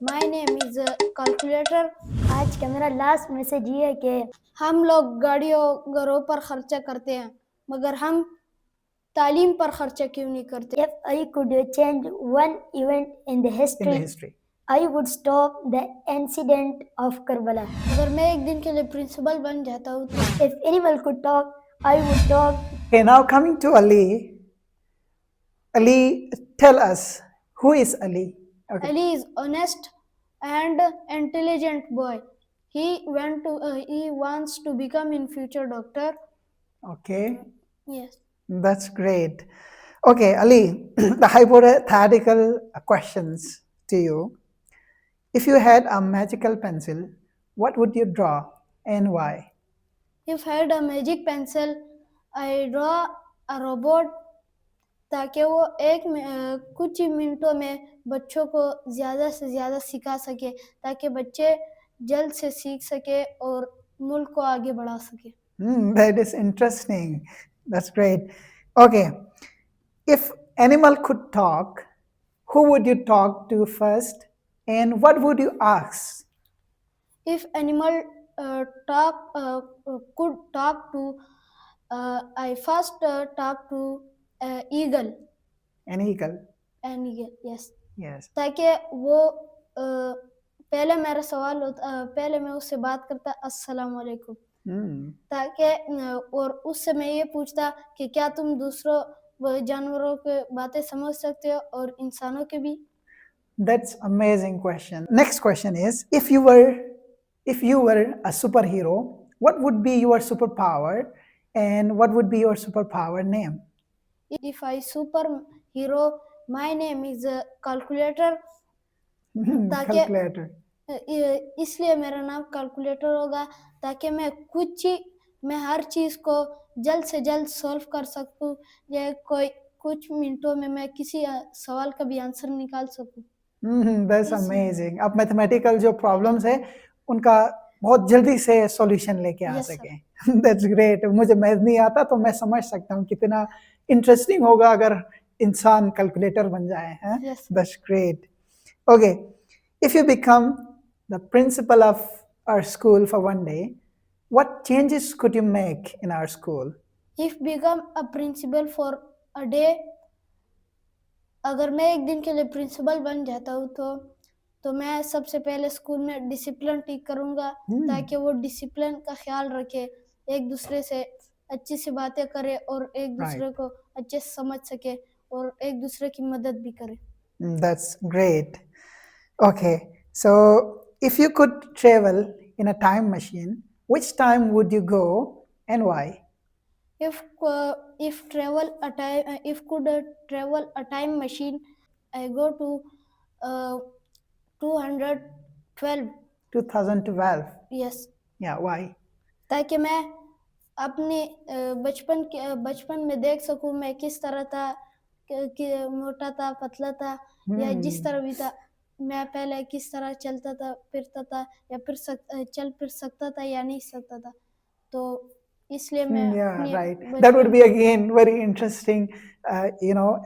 My name is calculator. आज का मेरा लास्ट मैसेज ये है कि हम लोग गाड़ियों घरों पर खर्चा करते हैं, मगर हम तालीम पर खर्चा क्यों नहीं करते? if I could change one event in the in history, the history. I would stop the incident of Karbala. अगर मैं एक दिन के लिए प्रिंसिपल बन जाता हूँ तो If anyone could talk, I would talk. Okay, now coming to Ali. Ali, tell us, who is Ali? Okay. Ali is honest and intelligent boy. He wants to become in future doctor. Okay, Yes. that's great. Okay, Ali, the hypothetical questions to you. If you had a magical pencil, what would you draw and why? If I had a magic pencil, I draw a robot ताकि वो कुछ ही मिनटों में बच्चों को ज़्यादा से ज़्यादा सिखा सके, ताकि बच्चे जल्द से सीख सके और मुल्क को आगे बढ़ा सके। That is interesting. That's great. Okay, if animal could talk, who would you talk to first and what would you ask? If animal could talk to, I first talk to eagle. An eagle. An eagle, yes. Yes. ताकि वो पहले मेरा सवाल होता, पहले मैं उससे बात करता अस्सलाम वालेकुम, ताकि और उससे मैं ये पूछता कि क्या तुम दूसरों जानवरों के बातें समझ सकते हो और इंसानों के भी। That's amazing question. Next question is, if you were a superhero, what would be your superpower and what would be your superpower name? If I superhero, my name is calculator. ताकि Calculator. इसलिए मेरा नाम calculator होगा, ताकि मैं हर चीज़ को जल्द से जल्द सॉल्व कर सकूं, या कुछ मिनटों में मैं किसी सवाल का भी आंसर निकाल सकूं। That's amazing. आप मैथमेटिकल जो प्रॉब्लम्स है उनका बहुत जल्दी से सॉल्यूशन लेके आ सकें। That's great. मुझे मैथ नहीं आता तो मैं समझ सकता हूँ कितना इंटरेस्टिंग होगा अगर इंसान कैलकुलेटर बन जाए हैं। Yes. That's great. Okay, if you become the principal of our school for one day, what changes could you make in our school? If become a principal for a day, अगर मैं एक दिन के लिए principal बन जाता हूँ तो मैं सबसे पहले स्कूल में डिसिप्लिन ठीक करूँगा, ताकि वो डिसिप्लिन का ख्याल रखे, एक दूसरे से अच्छी सी बातें करे और एक दूसरे को अच्छे से समझ सके और एक दूसरे की मदद भी करे। That's great. Okay, so if you could travel in a time machine, which time would you go and why? If could travel a time machine, I go to 2012. 2012. Yes. Yeah, why? ताकि मैं अपने बचपन में देख सकूं मैं किस तरह था, कि मोटा था, पतला था, या जिस तरह भी था, मैं पहले किस तरह चलता था, फिरता था, या चल फिर सकता था या नहीं सकता था, तो इसलिए मैं Yeah, right. That would be again very interesting,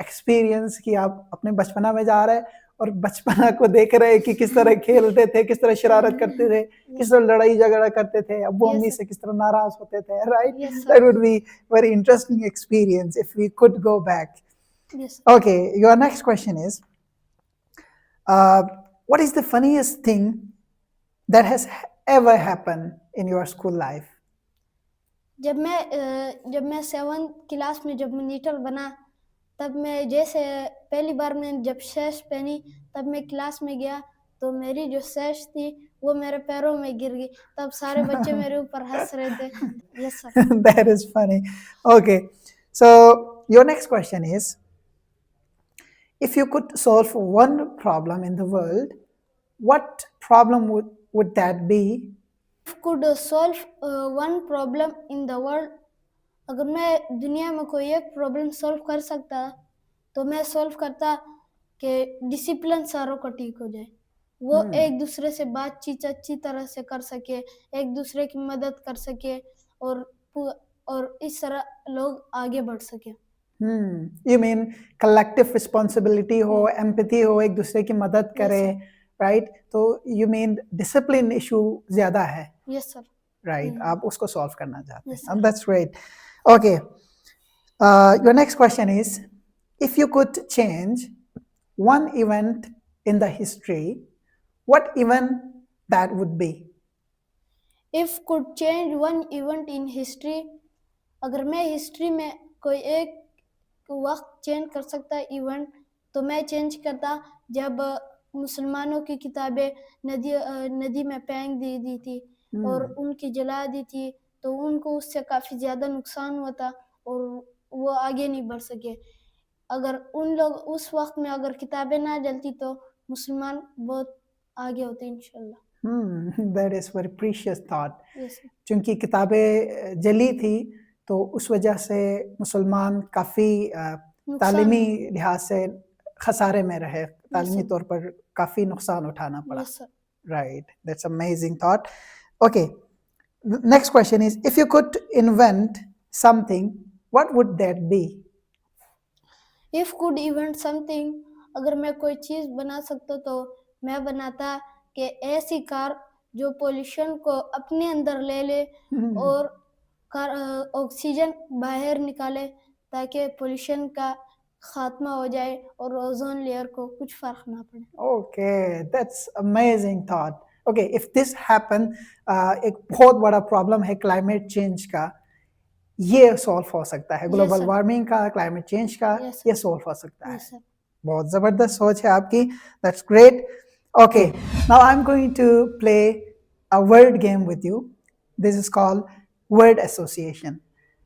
experience कि आप अपने बचपना में जा रहे हैं और बचपना को देख रहे हैं कि किस तरह खेलते थे, किस तरह शरारत करते थे, किस तरह लड़ाई झगड़ा करते थे, अब्बू अम्मी से किस तरह नाराज होते थे, right? Yes, That would be very interesting experience if we could go back. Yes. Okay, your next question is, what is the funniest thing that has ever happened in your school life? जब मैं 7th class में जब monitor बना, तब मैं जैसे पहली बार मैंने जब सैश पहनी, तब मैं क्लास में गया तो मेरी जो सैश थी वो मेरे पैरों में गिर गई, तब सारे बच्चे मेरे ऊपर हंस रहे थे। Yes, sir. That is funny. Okay, so your next question is, if you could solve one problem in the world, what problem would that be? If could solve one problem in the world, अगर मैं दुनिया में कोई एक problem solve कर सकता तो मैं सॉल्व करता कि डिसिप्लिन सारों का ठीक हो जाए, वो एक दूसरे से बातचीत अच्छी तरह से कर सके, एक दूसरे की मदद कर सके, और इस तरह लोग आगे बढ़ सके। You mean collective responsibility हो, empathy हो, एक दूसरे की मदद करे, right? तो you mean discipline issue ज़्यादा है, यस सर। right? आप उसको solve करना चाहते Yes, हैं. That's great. Okay. Your next question is, if you could change one event in the history, what event that would be? If could change one event in history, अगर मैं history में कोई एक वक्त change कर सकता event, तो मैं चेंज करता जब मुसलमानों की किताबें नदी में फेंक दी थी और उनकी जला दी थी, तो उनको उससे काफ़ी ज़्यादा नुकसान हुआ था और वो आगे नहीं बढ़ सके। अगर उन लोग उस वक्त में अगर किताबें ना जलती तो मुसलमान बहुत आगे होते इंशाल्लाह। That is very precious thought. Yes sir. चूंकि किताबें जली थी तो उस वजह से मुसलमान काफ़ी तालीमी लिहाज से खसारे में रहे, तालीमी तौर पर काफ़ी नुकसान उठाना पड़ा. Yes sir. Right, that's amazing thought. Okay, next question is, if you could invent something, what would that be? If could event something, अगर मैं कोई चीज़ बना सकता तो मैं बनाता कि ऐसी कार जो पोल्यूशन को अपने अंदर ले ले और ऑक्सीजन बाहर निकाले ताकि पोल्यूशन का खात्मा हो जाए और ओजोन लेयर को कुछ फर्क ना पड़े। Okay, that's amazing thought. Okay, if this happen, एक बहुत बड़ा प्रॉब्लम है क्लाइमेट चेंज का, ये सॉल्व हो सकता है. Global sir. वार्मिंग का, क्लाइमेट चेंज का, Yes, sir. ये सॉल्व हो सकता है. Yes sir. बहुत जबरदस्त सोच है आपकी. That's great. Okay, now I'm going to play a word game with you. This is called word association.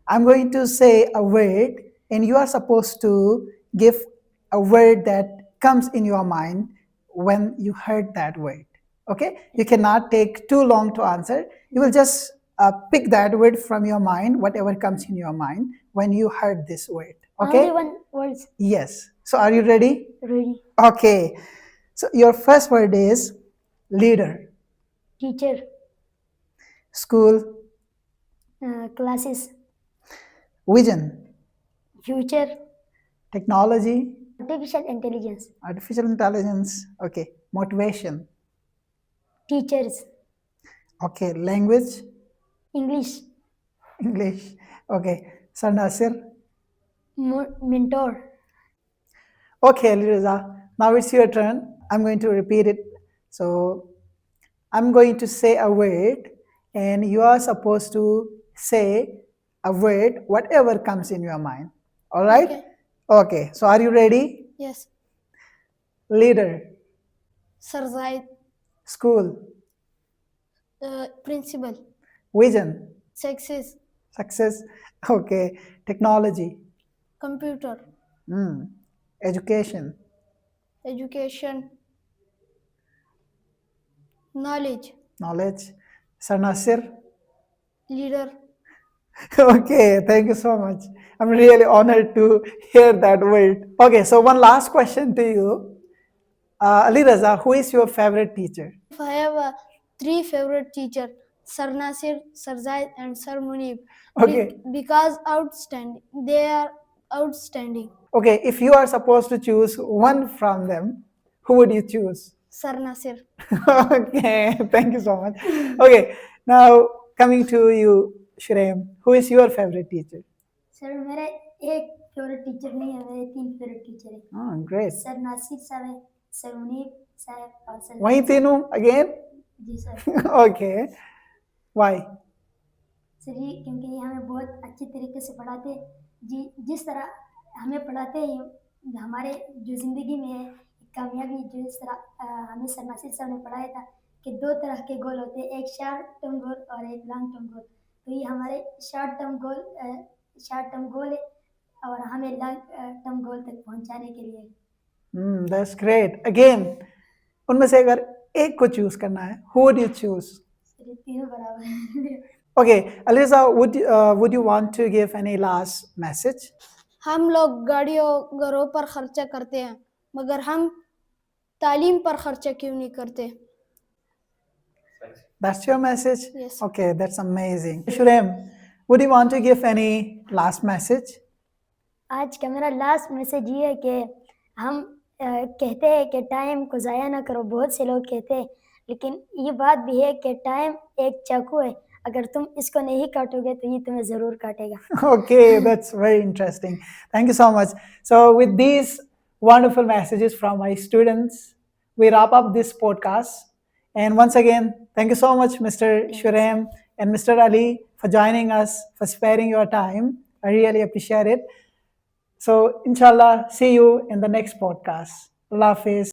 I'm going to say a word and you are supposed to give a word that comes in your mind when you heard that word. Okay, you cannot take too long to answer. You will just pick that word from your mind, whatever comes in your mind when you heard this word. Okay. Only one words. Yes. So are you ready? Ready. Okay. So your first word is leader. Teacher. School. Classes. Vision. Future. Technology. Artificial intelligence. Artificial intelligence. Okay. Motivation. Teachers. Okay. Language. English. English. Okay. Sir Nasir. Mentor. Okay, Aliza. Now it's your turn. I'm going to repeat it. So I'm going to say a word and you are supposed to say a word, whatever comes in your mind. All right? Okay. Okay. So are you ready? Yes. Leader. Sir Zaid. School. Principal. Vision. Success. Success. Okay. Technology. Computer. Education. Education. Knowledge. Knowledge. Sir Nasir. Leader. Okay, thank you so much. I'm really honored to hear that word. Okay, so one last question to you. Ali Raza, who is your favorite teacher? I have three favorite teachers, Sir Nasir, Sir Zaid and Sir Munib. Okay. Because outstanding. They are outstanding. Okay, if you are supposed to choose one from them, who would you choose? Sir Nasir. Okay, thank you so much. Okay, now coming to you, Shreem, who is your favorite teacher? Sir मेरे एक favourite teacher नहीं है, मेरे 3 favourite teacher हैं. Oh, great. Sir Nasir साहब है, sir Munib साहब और सर वही तीनों again? जी सर. Okay, why? सर ये क्योंकि ये हमें बहुत अच्छे तरीके से पढ़ाते हैं. जी जिस तरह हमें पढ़ाते हैं हमारे जो ज़िंदगी में है कामयाबी, जिस तरह हमें सर नासिर साहब ने पढ़ाया था कि 2 तरह के गोल होते हैं, एक शॉर्ट टर्म गोल और एक लॉन्ग टर्म गोल. तो ये हमारे शॉर्ट टर्म गोल है और हमें लॉन्ग टर्म गोल तक पहुंचाने के लिए. That's great. Again, उनमें से अगर एक को चूज करना है, who would you choose? Sir ये तीनों बराबर हैं. Okay, Aliza, would you want to give any last message? हम लोग गाड़ियों घरों पर खर्चा करते हैं, मगर हम तालीम पर खर्चा क्यों नहीं करते? That's your message? Yes. Okay, that's amazing. Shurem, would you want to give any last message? आज का मेरा लास्ट मैसेज ये है कि हम कहते हैं कि टाइम को ज़ाया ना करो, बहुत से लोग कहते हैं, लेकिन ये बात भी है कि टाइम एक चाकू है, अगर तुम इसको नहीं काटोगे तो ये तुम्हें ज़रूर काटेगा। Okay, that's very interesting. Thank you so much. So, with these wonderful messages from my students, we wrap up this podcast. And once again, thank you so much, Mr. Shurem and Mr. Ali, for joining us, for sparing your time. I really appreciate it. So, inshallah, see you in the next podcast. Allah Hafiz.